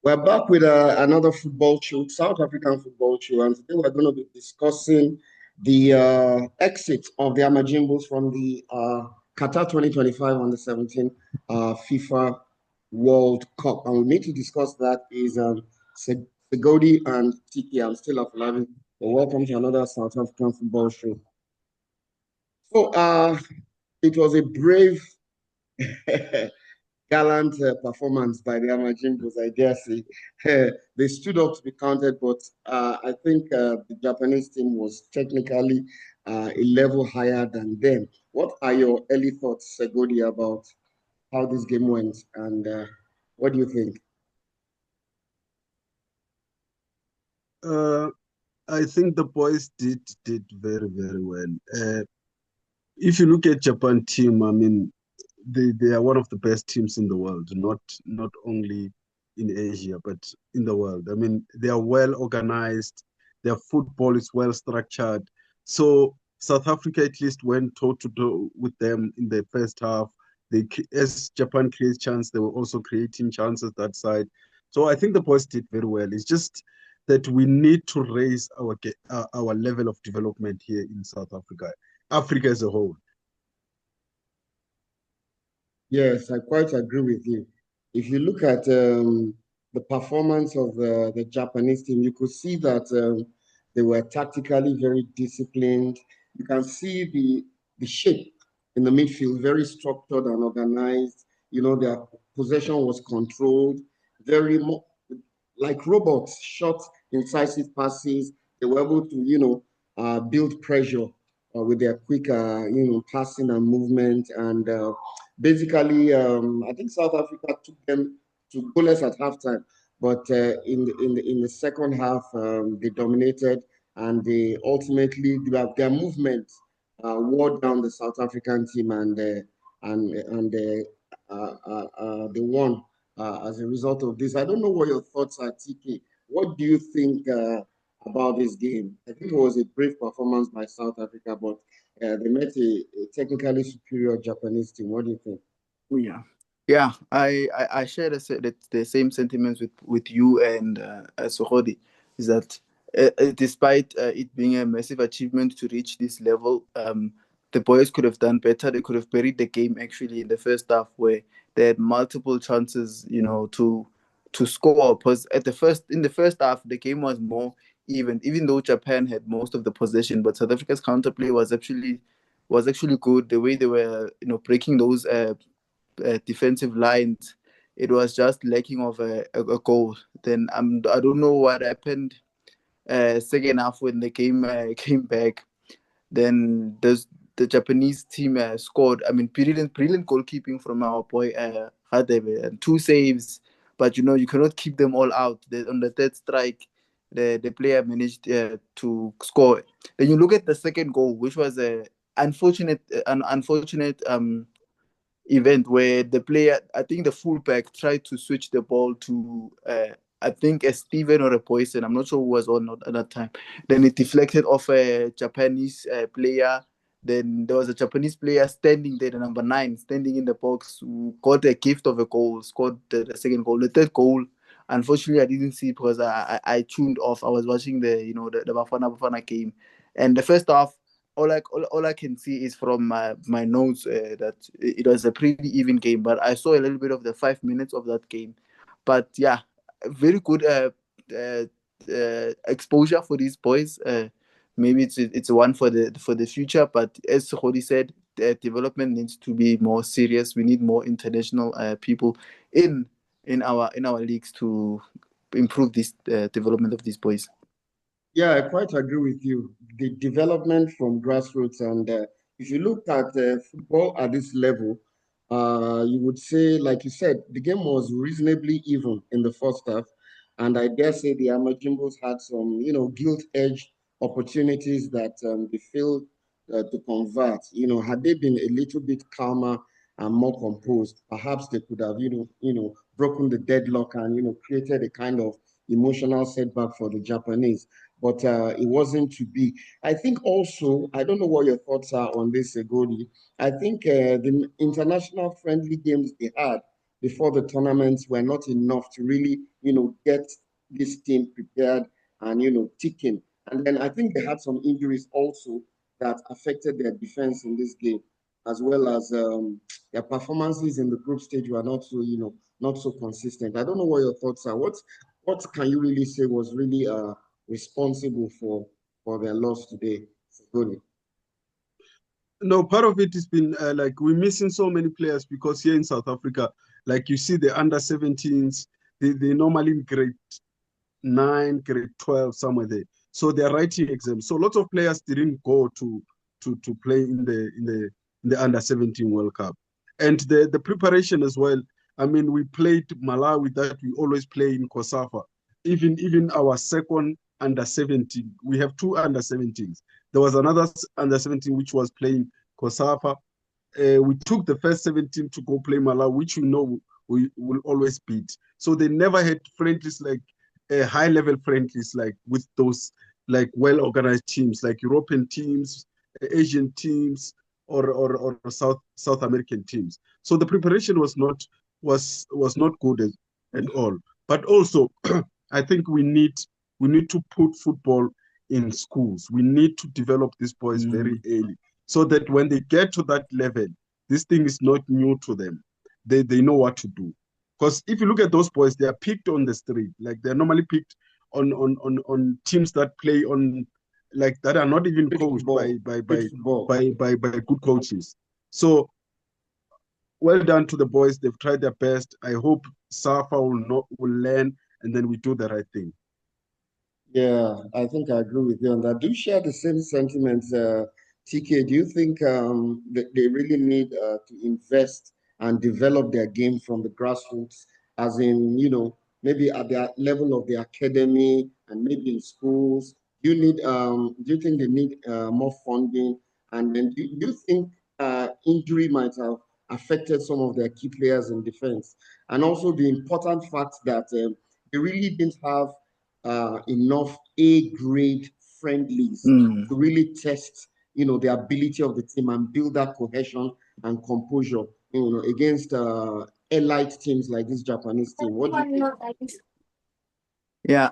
We're back with another football show, South African football show, and today we're going to be discussing the exit of the Amajimbos from the Qatar 2025 on the 17 FIFA World Cup. And we need to discuss that is Segodi and Tiki. I'm still alive. Welcome to another South African football show. So it was a brave gallant performance by the Amajimbos, I dare say. They stood up to be counted, but I think the Japanese team was technically a level higher than them. What are your early thoughts, Segodi, about how this game went, and what do you think? Uh, I think the boys did very well. If you look at Japan team, I mean, they are one of the best teams in the world, not only in Asia but in the world. I mean, they are well organized. Their football is well structured. So South Africa at least went toe to toe with them in the first half. As Japan creates chance, they were also creating chances that side. So I think the boys did very well. It's just that we need to raise our level of development here in South Africa, Africa as a whole. Yes, I quite agree with you. If you look at the performance of the Japanese team, you could see that they were tactically very disciplined. You can see the shape in the midfield, very structured and organized. You know, their possession was controlled, very like robots, short, incisive passes. They were able to, build pressure with their quick, passing and movement. And basically, I think South Africa took them to goalless at halftime. But in the second half, they dominated, and they ultimately their movement wore down the South African team, and they won as a result of this. I don't know what your thoughts are, TK. What do you think about this game? I think it was a brave performance by South Africa, but they met a technically superior Japanese team. What do you think? Yeah, yeah. I share the same sentiments with you and Sohodi. Is that despite it being a massive achievement to reach this level, the boys could have done better. They could have buried the game actually in the first half, where they had multiple chances, to score. Because in the first half, the game was more even though Japan had most of the possession, but South Africa's counterplay was actually good. The way they were, breaking those defensive lines, it was just lacking of a goal. Then I don't know what happened second half when the game came back. Then the Japanese team scored. I mean, brilliant goalkeeping from our boy Radebe, and two saves. But you cannot keep them all out. On the third strike, the player managed to score. Then you look at the second goal, which was an unfortunate event where the player, I think the fullback, tried to switch the ball to, I think, a Steven or a Poison. I'm not sure who was on at that time. Then it deflected off a Japanese player. Then there was a Japanese player standing there, the number 9, standing in the box, who got a gift of a goal, scored the second goal. The third goal, unfortunately, I didn't see because I tuned off. I was watching the Bafana game. And the first half, all I can see is from my notes that it was a pretty even game, but I saw a little bit of the 5 minutes of that game. But yeah, very good exposure for these boys. Maybe it's one for the future, but as Khodi said, the development needs to be more serious. We need more international people in in our leagues to improve this development of these boys. Yeah, I quite agree with you. The development from grassroots, and if you look at football at this level, you would say, like you said, the game was reasonably even in the first half, and I dare say the Amajimbos had some, gilt-edged opportunities that they failed to convert. Had they been a little bit calmer and more composed, perhaps they could have, broken the deadlock and, created a kind of emotional setback for the Japanese, but it wasn't to be. I think also, I don't know what your thoughts are on this, Segodi. I think the international friendly games they had before the tournaments were not enough to really, get this team prepared and, ticking. And then I think they had some injuries also that affected their defense in this game, as well as their performances in the group stage were not so, not so consistent. I don't know what your thoughts are. What can you really say was really responsible for their loss today, Goni? No, part of it has been like we're missing so many players because here in South Africa, like you see the under 17s, they normally in grade 9, grade 12, somewhere there. So they're writing exams. So lots of players didn't go to play in the under 17 World Cup. And the preparation as well. I mean, we played Malawi that we always play in COSAFA. Even our second under 17, we have two under 17s. There was another under 17 which was playing COSAFA. We took the first 17 to go play Malawi, which we know we will always beat. So they never had friendlies like high level friendlies like with those like well organized teams like European teams, Asian teams, or South American teams. So the preparation was not good at all. But also, I think we need to put football in schools. We need to develop these boys very early so that when they get to that level, this thing is not new to them. They know what to do. Because if you look at those boys, they are picked on the street. Like they're normally picked on teams that play on like that are not even coached by good coaches. So well done to the boys. They've tried their best. I hope Safa will learn and then we do the right thing. Yeah, I think I agree with you on that. Do you share the same sentiments, TK? Do you think that they really need to invest and develop their game from the grassroots, as in, maybe at the level of the academy and maybe in schools? Do you think they need more funding? And then do you think injury might have affected some of their key players in defense? And also the important fact that they really didn't have enough A-grade friendlies to really test, the ability of the team and build that cohesion and composure, against elite teams like this Japanese team. What do you think? Yeah,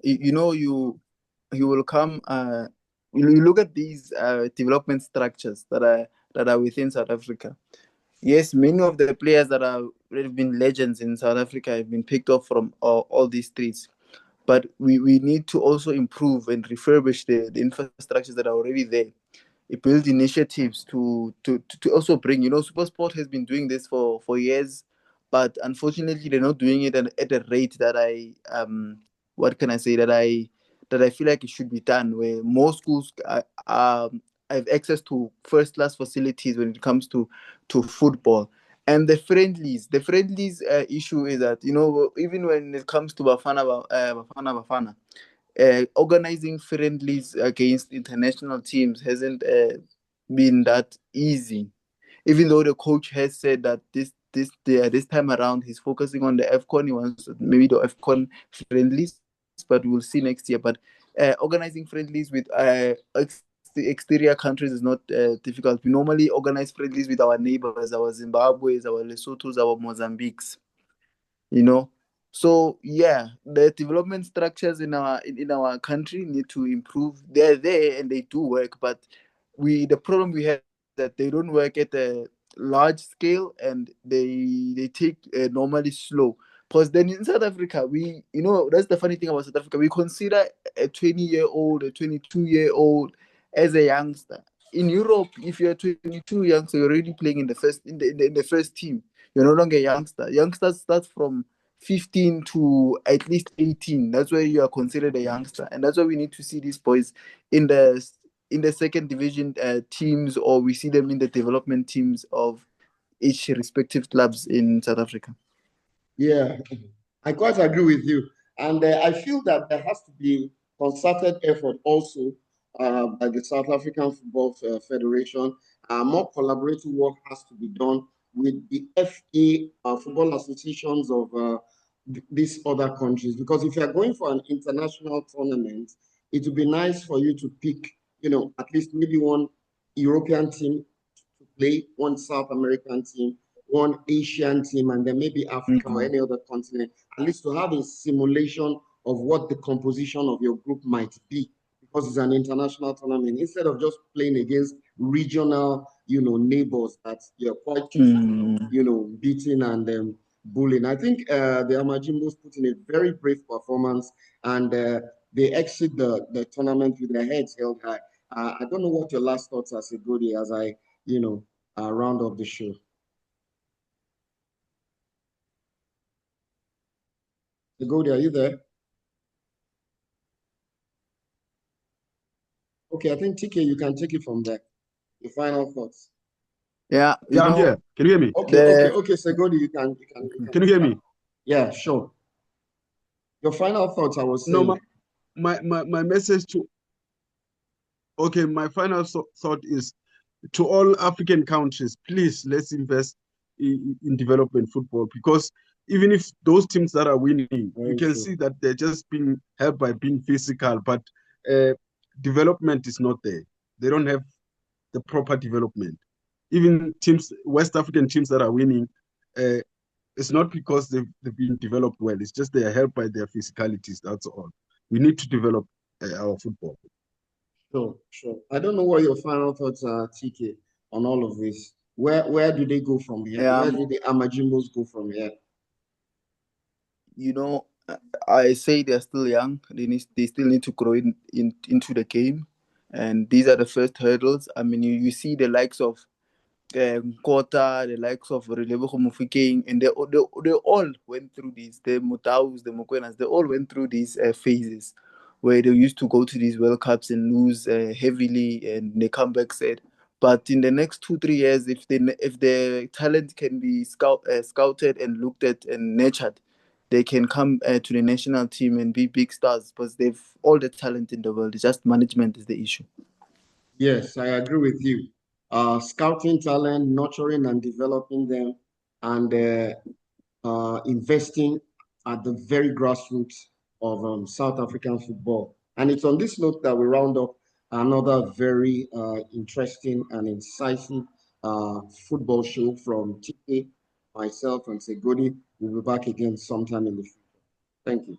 you will come. You look at these development structures that are within South Africa. Yes, many of the players that have been legends in South Africa have been picked up from all these streets. But we need to also improve and refurbish the infrastructures that are already there. Build initiatives to also bring, SuperSport has been doing this for years, but unfortunately they're not doing it at a rate that what can I say, that I feel like it should be done, where more schools have access to first class facilities when it comes to football. And the friendlies issue is that, even when it comes to Bafana, organizing friendlies against international teams hasn't been that easy. Even though the coach has said that this time around he's focusing on the AFCON, he wants maybe the AFCON friendlies, but we'll see next year. But organizing friendlies with exterior countries is not difficult. We normally organize friendlies with our neighbors, our Zimbabwe's, our Lesotho's, our Mozambique's, you know. So yeah, the development structures in our country need to improve. They're there and they do work, but the problem we have is that they don't work at a large scale, and they take normally slow. Because then in South Africa, that's the funny thing about South Africa. We consider a 20-year-old, a 22-year-old as a youngster. In Europe, if you're 22 youngster, you're already playing in the first team. You're no longer a youngster. Youngsters start from 15 to at least 18. That's where you are considered a youngster. And that's why we need to see these boys in the second division teams, or we see them in the development teams of each respective clubs in South Africa. Yeah, I quite agree with you. And I feel that there has to be concerted effort also by the South African Football Federation. More collaborative work has to be done with the FA, football associations of these other countries. Because if you're going for an international tournament, it would be nice for you to pick, at least maybe one European team to play, one South American team, one Asian team and then maybe Africa or any other continent, at least to have a simulation of what the composition of your group might be, because it's an international tournament, instead of just playing against regional, neighbors that you're quite beating and bullying. I think the Amajimbos put in a very brave performance, and they exit the tournament with their heads held high. I don't know what your last thoughts are, Segodi, as I, round up the show. Segodi, are you there? Okay, I think TK, you can take it from there. Your final thoughts. Yeah, I'm here. Can you hear me? Okay, Segodi, you can. Can you hear me? Yeah, sure. Your final thoughts, I was saying. No, my message to. Okay, my final thought is to all African countries, please let's invest in development football, because even if those teams that are winning, you can see that they're just being helped by being physical, but development is not there. They don't have the proper development. Even teams, West African teams that are winning, it's not because they've been developed well. It's just they are helped by their physicalities. That's all. We need to develop our football. Sure. I don't know what your final thoughts are, TK, on all of this. Where do they go from here? Where do the Amajimbos go from here? I say they're still young. They still need to grow into the game, and these are the first hurdles. I mean, you see the likes of Kota, the likes of Relebogo Mofokeng, and they all went through these. The Mutaus, the Mokwenas, they all went through these phases where they used to go to these World Cups and lose heavily, and they come back sad. But in the next 2-3 years, if the talent can be scouted and looked at and nurtured, they can come to the national team and be big stars, because they've all the talent in the world. It's just management is the issue. Yes, I agree with you. Scouting talent, nurturing and developing them, and investing at the very grassroots of South African football. And it's on this note that we round up another very interesting and incisive football show from TK, myself, and Segodi. We'll be back again sometime in the future. Thank you.